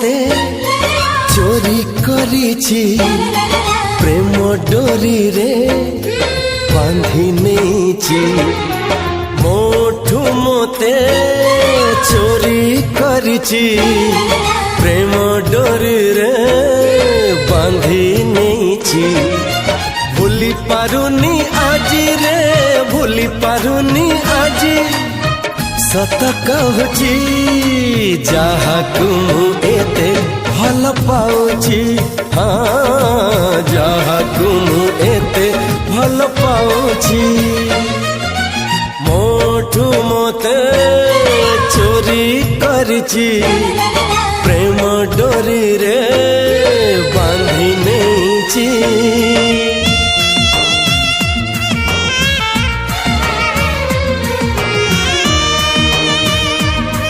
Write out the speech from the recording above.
মতে চোরি করিছি প্রেম ডোরি রে বাঁধি নেইছি মোঠু মতে চোরি করিছি প্রেম ডোরি রে বাঁধি নেইছি ভুলি পারুনি আজি রে ভুলি পারুনি আজি সত কହୁছি যাহাকু এতে ভাল পাউছি হ্যাঁ যাহাকু এতে ভাল পাউছি মোঠু মতে চোরি করিছি প্রেম ডোরি রে বাঁধি নেইছি।